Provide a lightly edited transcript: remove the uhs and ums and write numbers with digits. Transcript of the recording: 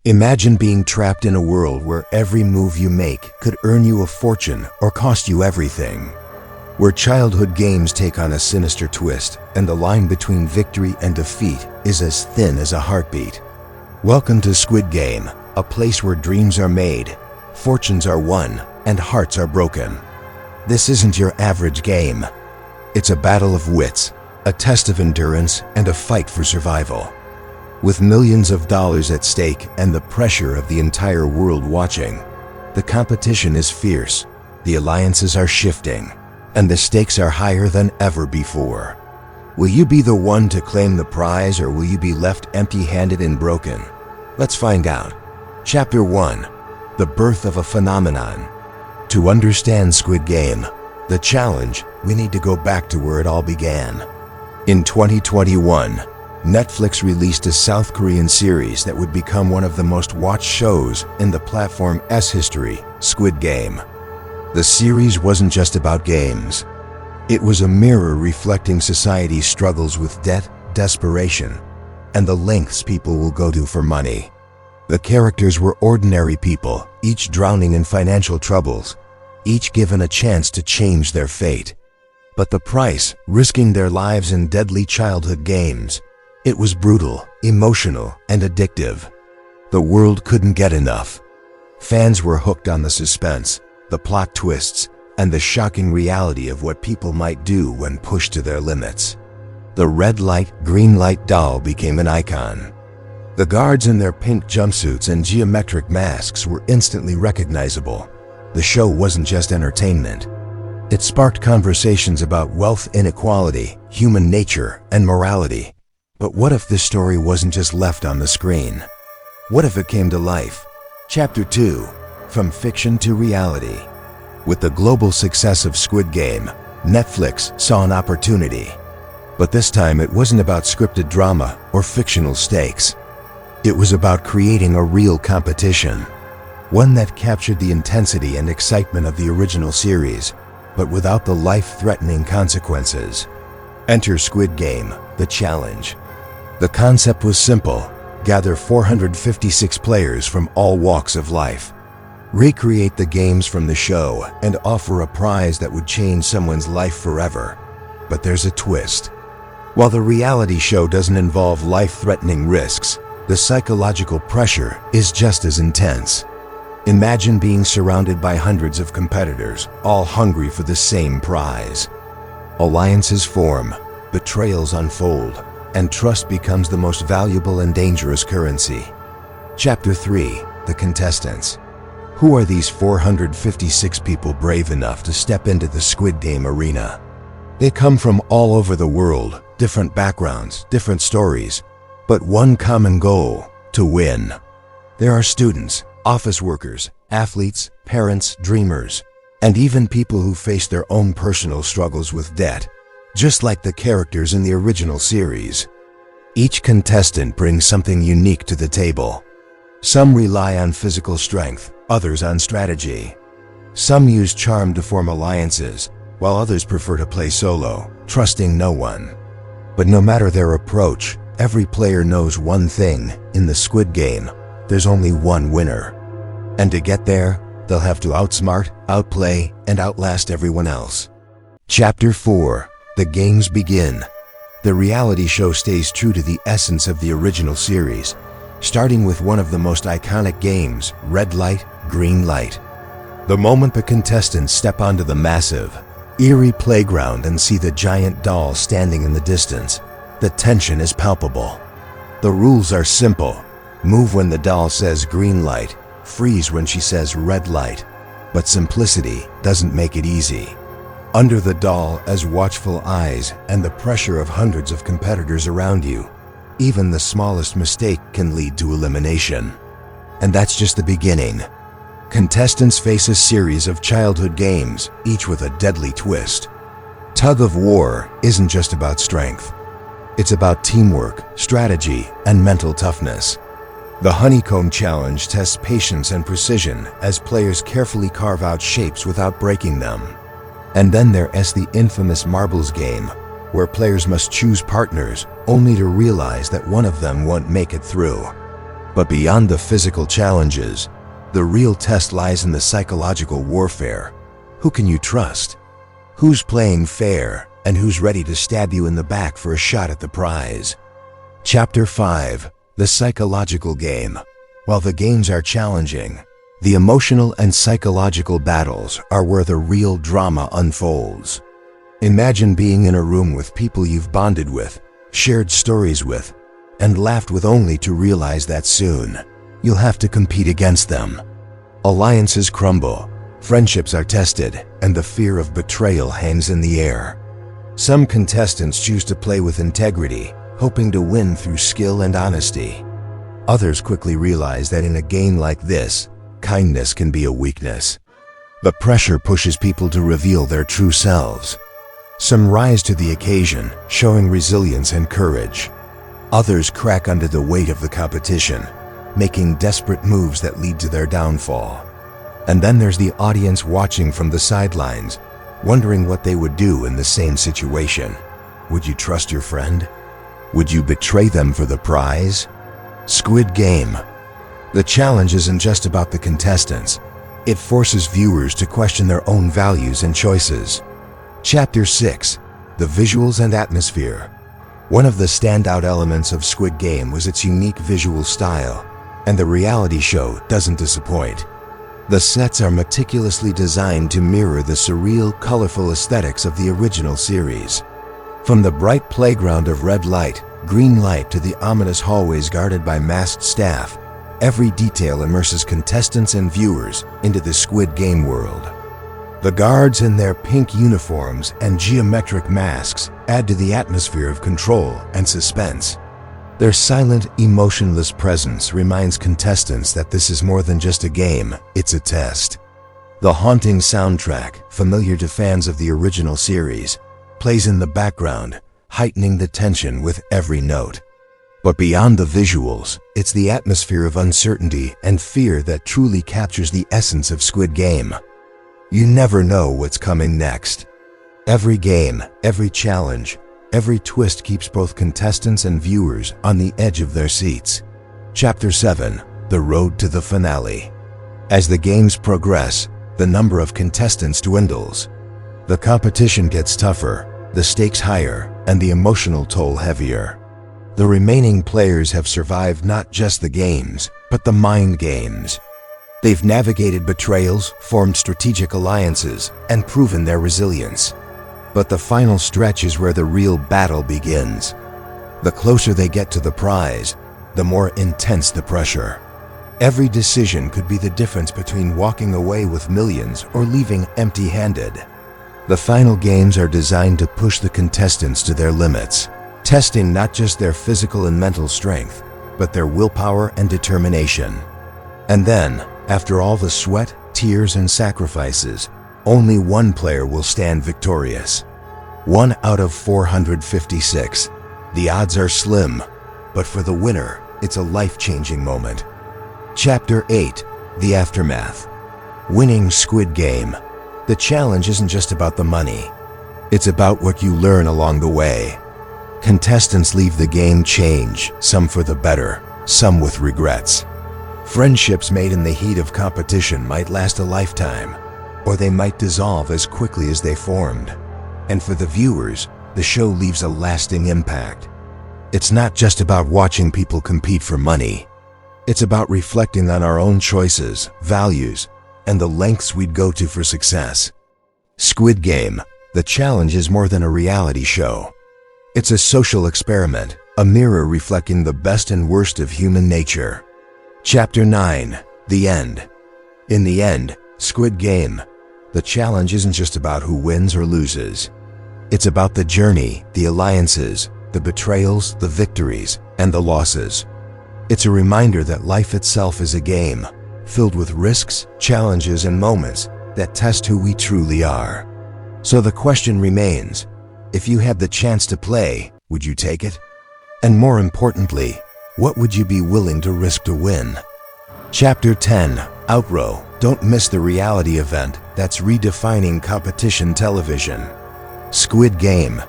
Imagine being trapped in a world where every move you make could earn you a fortune or cost you everything. Where childhood games take on a sinister twist and the line between victory and defeat is as thin as a heartbeat. Welcome to Squid Game, a place where dreams are made, fortunes are won, and hearts are broken. This isn't your average game. It's a battle of wits, a test of endurance, and a fight for survival. With millions of dollars at stake and the pressure of the entire world watching, the competition is fierce, the alliances are shifting, and the stakes are higher than ever before. Will you be the one to claim the prize, or will you be left empty-handed and broken? Let's find out. Chapter 1: The Birth of a Phenomenon. To understand Squid Game, the challenge, we need to go back to where it all began. In 2021, Netflix released a South Korean series that would become one of the most watched shows in the platform's history, Squid Game. The series wasn't just about games. It was a mirror reflecting society's struggles with debt, desperation, and the lengths people will go to for money. The characters were ordinary people, each drowning in financial troubles, each given a chance to change their fate. But the price, risking their lives in deadly childhood games, it was brutal, emotional, and addictive. The world couldn't get enough. Fans were hooked on the suspense, the plot twists, and the shocking reality of what people might do when pushed to their limits. The red light, green light doll became an icon. The guards in their pink jumpsuits and geometric masks were instantly recognizable. The show wasn't just entertainment. It sparked conversations about wealth inequality, human nature, and morality. But what if this story wasn't just left on the screen? What if it came to life? Chapter 2: From Fiction to Reality. With the global success of Squid Game, Netflix saw an opportunity. But this time it wasn't about scripted drama or fictional stakes. It was about creating a real competition. One that captured the intensity and excitement of the original series, but without the life-threatening consequences. Enter Squid Game, the challenge. The concept was simple: gather 456 players from all walks of life. Recreate the games from the show and offer a prize that would change someone's life forever. But there's a twist. While the reality show doesn't involve life-threatening risks, the psychological pressure is just as intense. Imagine being surrounded by hundreds of competitors, all hungry for the same prize. Alliances form, betrayals unfold, and trust becomes the most valuable and dangerous currency. Chapter 3: The Contestants. Who are these 456 people brave enough to step into the Squid Game arena? They come from all over the world, different backgrounds, different stories, but one common goal: to win. There are students, office workers, athletes, parents, dreamers, and even people who face their own personal struggles with debt, just like the characters in the original series. Each contestant brings something unique to the table. Some rely on physical strength, others on strategy. Some use charm to form alliances, while others prefer to play solo, trusting no one. But no matter their approach, every player knows one thing: in the Squid Game, there's only one winner. And to get there, they'll have to outsmart, outplay, and outlast everyone else. Chapter 4: The Games Begin. The reality show stays true to the essence of the original series, starting with one of the most iconic games, red light, green light. The moment the contestants step onto the massive, eerie playground and see the giant doll standing in the distance, the tension is palpable. The rules are simple: move when the doll says green light, freeze when she says red light. But simplicity doesn't make it easy. Under the doll, as watchful eyes and the pressure of hundreds of competitors around you, even the smallest mistake can lead to elimination. And that's just the beginning. Contestants face a series of childhood games, each with a deadly twist. Tug of War isn't just about strength. It's about teamwork, strategy, and mental toughness. The Honeycomb Challenge tests patience and precision as players carefully carve out shapes without breaking them. And then there's the infamous Marbles game, where players must choose partners only to realize that one of them won't make it through. But beyond the physical challenges, the real test lies in the psychological warfare. Who can you trust? Who's playing fair, and who's ready to stab you in the back for a shot at the prize? Chapter 5: The Psychological Game. While the games are challenging, the emotional and psychological battles are where the real drama unfolds. Imagine being in a room with people you've bonded with, shared stories with, and laughed with, only to realize that soon you'll have to compete against them. Alliances crumble, friendships are tested, and the fear of betrayal hangs in the air. Some contestants choose to play with integrity, hoping to win through skill and honesty. Others quickly realize that in a game like this, kindness can be a weakness. The pressure pushes people to reveal their true selves. Some rise to the occasion, showing resilience and courage. Others crack under the weight of the competition, making desperate moves that lead to their downfall. And then there's the audience watching from the sidelines, wondering what they would do in the same situation. Would you trust your friend? Would you betray them for the prize? Squid Game. The challenge isn't just about the contestants. It forces viewers to question their own values and choices. Chapter 6: The Visuals and Atmosphere. One of the standout elements of Squid Game was its unique visual style, and the reality show doesn't disappoint. The sets are meticulously designed to mirror the surreal, colorful aesthetics of the original series. From the bright playground of red light, green light to the ominous hallways guarded by masked staff, every detail immerses contestants and viewers into the Squid Game world. The guards in their pink uniforms and geometric masks add to the atmosphere of control and suspense. Their silent, emotionless presence reminds contestants that this is more than just a game, it's a test. The haunting soundtrack, familiar to fans of the original series, plays in the background, heightening the tension with every note. But beyond the visuals, it's the atmosphere of uncertainty and fear that truly captures the essence of Squid Game. You never know what's coming next. Every game, every challenge, every twist keeps both contestants and viewers on the edge of their seats. Chapter 7: The Road to the Finale. As the games progress, the number of contestants dwindles. The competition gets tougher, the stakes higher, and the emotional toll heavier. The remaining players have survived not just the games, but the mind games. They've navigated betrayals, formed strategic alliances, and proven their resilience. But the final stretch is where the real battle begins. The closer they get to the prize, the more intense the pressure. Every decision could be the difference between walking away with millions or leaving empty-handed. The final games are designed to push the contestants to their limits, testing not just their physical and mental strength, but their willpower and determination. And then, after all the sweat, tears, and sacrifices, only one player will stand victorious. 1 out of 456. The odds are slim, but for the winner, it's a life-changing moment. Chapter 8: The Aftermath. Winning Squid Game. The challenge isn't just about the money. It's about what you learn along the way. Contestants leave the game changed, some for the better, some with regrets. Friendships made in the heat of competition might last a lifetime, or they might dissolve as quickly as they formed. And for the viewers, the show leaves a lasting impact. It's not just about watching people compete for money. It's about reflecting on our own choices, values, and the lengths we'd go to for success. Squid Game, the challenge is more than a reality show. It's a social experiment, a mirror reflecting the best and worst of human nature. Chapter 9: The End. In the end, Squid Game, the challenge isn't just about who wins or loses. It's about the journey, the alliances, the betrayals, the victories, and the losses. It's a reminder that life itself is a game, filled with risks, challenges, and moments that test who we truly are. So the question remains, if you had the chance to play, would you take it? And more importantly, what would you be willing to risk to win? Chapter 10: Outrow. Don't miss the reality event that's redefining competition television. Squid Game,